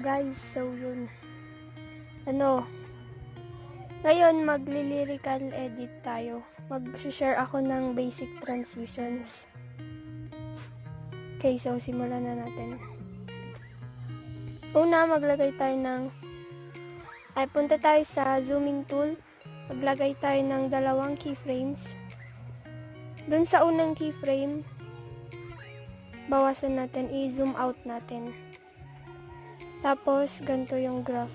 guys, so yun. Ngayon magli-lyrical edit tayo. Mag-share ako ng basic transitions. Okay, so simulan na natin. Una, punta tayo sa zooming tool. Maglagay tayo ng 2 keyframes. Dun sa unang keyframe, bawasan natin, i-zoom out natin. Tapos, ganito yung graph.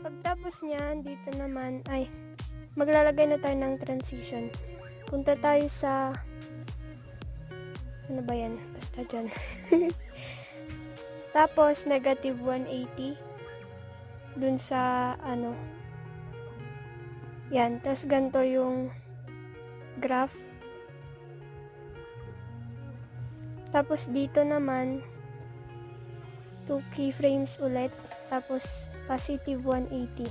Pagtapos niyan, dito naman, maglalagay na tayo ng transition. Punta tayo sa, ano ba yan? Basta dyan. Tapos, negative 180. Dun sa, yan. Tapos, ganito yung graph. Tapos, dito naman, 2 keyframes ulit. Tapos, positive 180.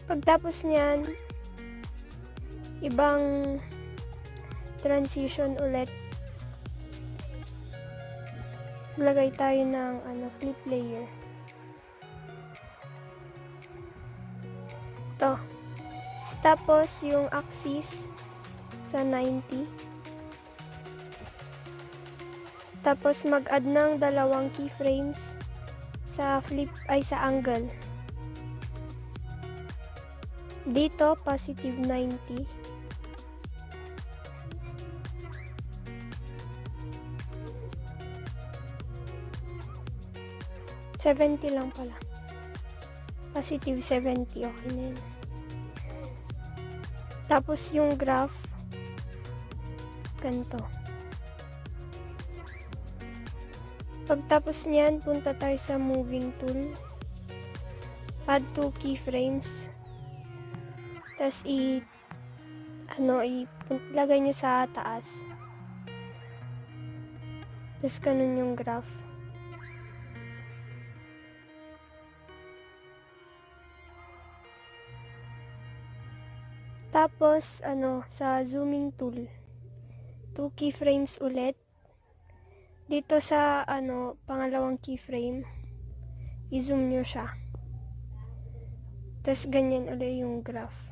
Pagtapos niyan, ibang transition ulit. Maglagay tayo ng flip layer. Ito. Tapos, yung axis sa 90. Tapos, mag-add ng 2 keyframes sa angle. Dito, positive 90. $70 lang pala. Positive 70, okay na yun. Tapos yung graph, ganito. Pagtapos niyan, punta tayo sa moving tool. Add 2 keyframes. Tapos ilagay nyo sa taas. Tapos ganun yung graph. Tapos, sa zooming tool, 2 keyframes ulit. Dito sa, pangalawang keyframe, i-zoom nyo siya. Tapos, ganyan ulit yung graph.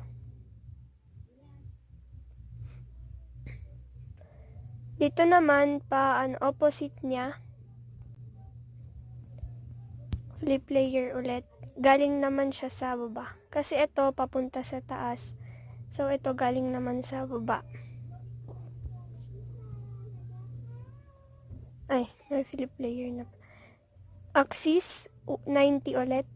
Dito naman, opposite niya, flip layer ulit. Galing naman siya sa baba. Kasi ito, papunta sa taas. So, ito galing naman sa baba. May flip layer na. Axis, 90 ulit.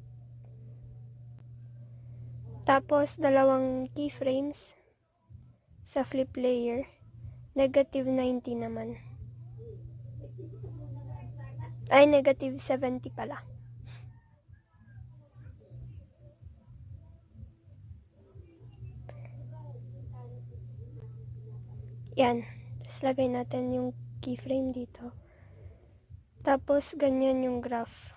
Tapos, 2 keyframes sa flip layer. Negative 90 naman. Negative 70 pala. Yan. Tapos, lagay natin yung keyframe dito. Tapos, ganyan yung graph.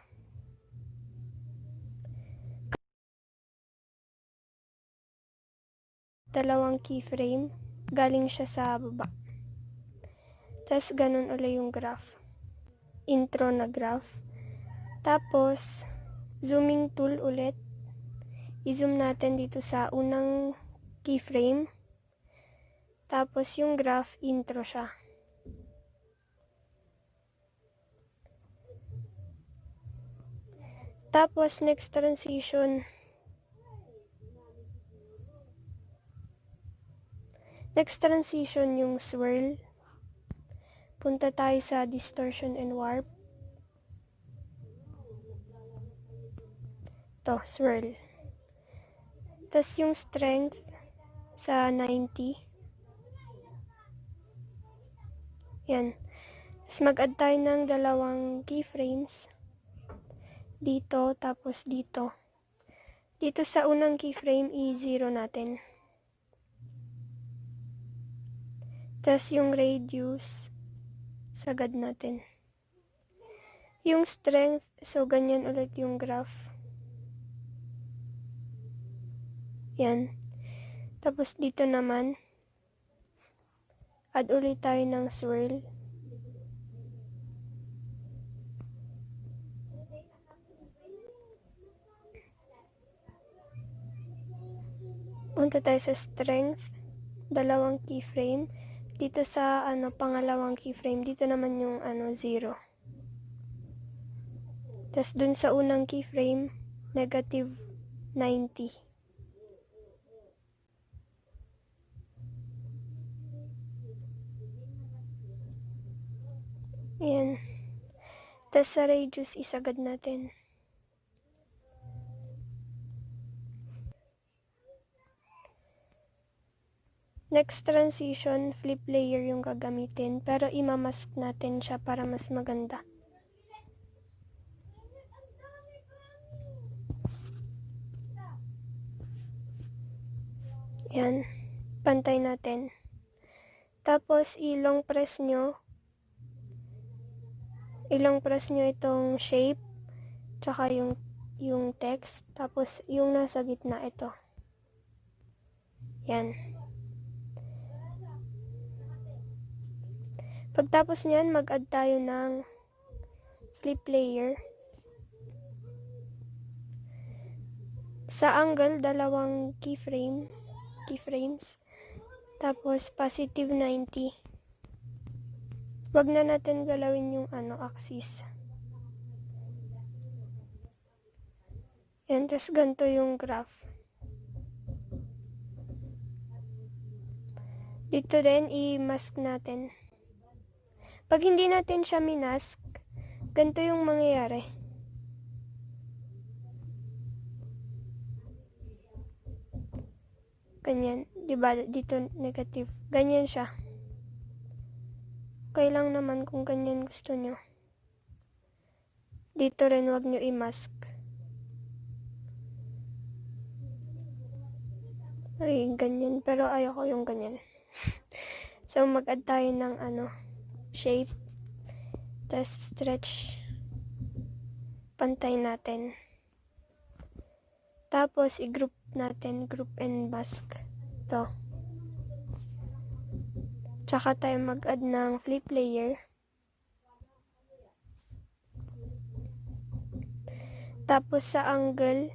Dalawang keyframe. Galing siya sa baba. Tapos, ganun ulit yung graph. Intro na graph. Tapos, zooming tool ulit. I-zoom natin dito sa unang keyframe. Tapos, yung graph, intro siya. Tapos, next transition. Next transition, yung swirl. Punta tayo sa distortion and warp. Ito, swirl. Tapos, yung strength sa 90. Yan. Tapos, mag-add tayo ng 2 keyframes. Dito, tapos dito. Dito sa unang keyframe, i-0 natin. Tapos yung radius, sagad natin. Yung strength, so ganyan ulit yung graph. Yan. Tapos dito naman, add ulit tayo ng swirl. Punta tayo sa strength, dalawang keyframe. Dito sa pangalawang keyframe, dito naman yung 0. Tapos dun sa unang keyframe, -90. Ayan. Tapos sa radius, isagad natin. Next transition, flip layer yung gagamitin. Pero imamask natin siya para mas maganda. Yan. Pantay natin. Tapos, ilong press nyo itong shape, tsaka yung text, tapos yung nasa gitna ito. Yan. Pagtapos niyan, mag-add tayo ng flip layer. Sa angle, dalawang keyframes. Tapos, positive 90. Wag na natin galawin yung axis. Yan, tapos ganito yung graph. Dito din, i-mask natin. Pag hindi natin siya minask, ganito yung mangyayari. Ganyan. Diba? Dito negative. Ganyan siya. Okay lang naman kung ganyan gusto nyo. Dito rin wag nyo i-mask. Ay, ganyan. Pero ayoko yung ganyan. So, mag-add tayo ng shape. Tapos, stretch. Pantay natin. Tapos, i-group natin. Group and mask. Ito. Tsaka tayo mag-add ng flip layer. Tapos, sa angle,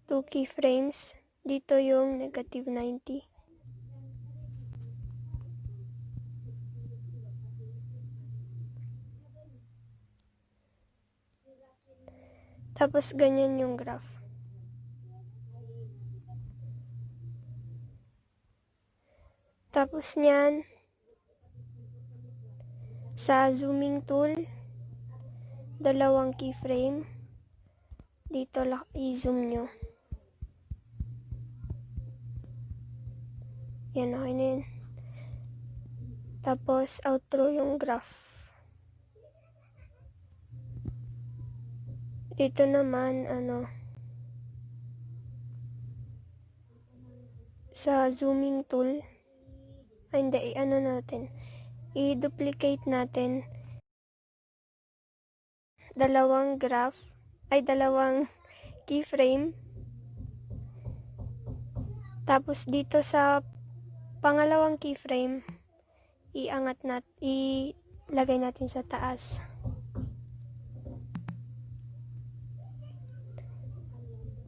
2 keyframes. Dito yung -90. Tapos, ganyan yung graph. Tapos niyan, sa zooming tool, dalawang keyframe. Dito lang i-zoom nyo. Yan, okay na yun. Tapos, outro yung graph. Dito naman, sa zooming tool, hindi, natin, i-duplicate natin dalawang keyframe. Tapos dito sa pangalawang keyframe, ilagay natin sa taas.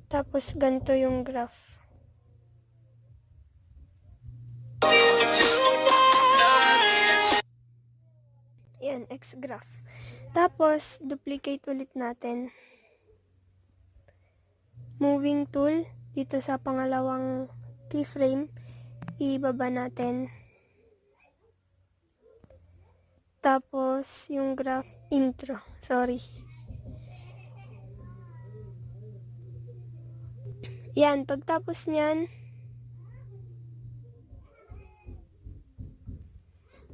Tapos ganito yung graph. Yan, X-graph. Tapos, duplicate ulit natin. Moving tool, dito sa pangalawang keyframe, ibaba natin. Tapos, yung graph, intro, sorry. Yan, pagtapos niyan,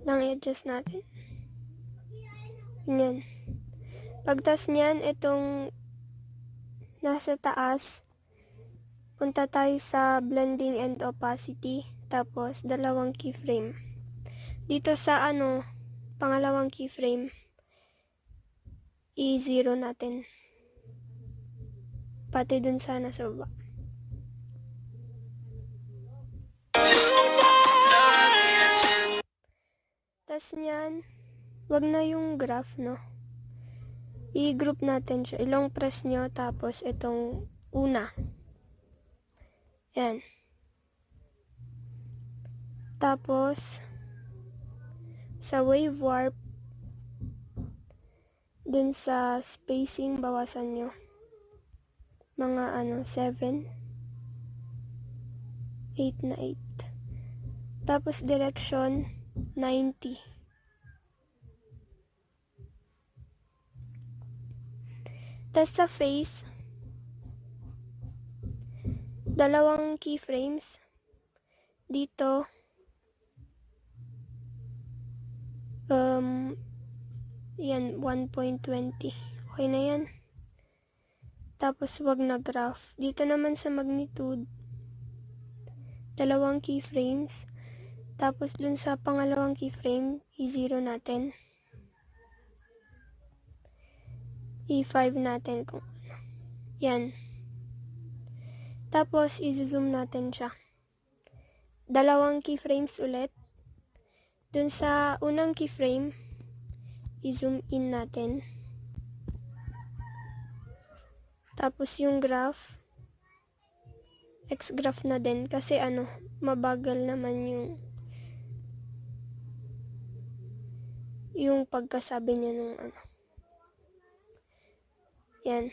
lang i-adjust natin. Yan. Pagtas niyan, itong nasa taas, punta tayo sa blending and opacity, tapos dalawang keyframe. Dito sa pangalawang keyframe, i-0 natin. Pati dun sa nasa baba. Tas niyan, wag na yung graph, no? I-group natin siya. Ilong press nyo, tapos itong una. Yan. Tapos, sa wave warp, dun sa spacing, bawasan nyo. Mga 7. 8 na 8. Tapos direction, 90. Tapos sa face, dalawang keyframes. Dito, yan, 1.20. Okay na yan. Tapos wag na graph. Dito naman sa magnitude, dalawang keyframes. Tapos dun sa pangalawang keyframe, i-0 natin. I5 natin kung ano. Yan. Tapos, i-zoom natin siya. Dalawang keyframes ulit. Dun sa unang keyframe, i-zoom in natin. Tapos yung graph, X-graph na din kasi mabagal naman yung pagkasabi niya nung Yan.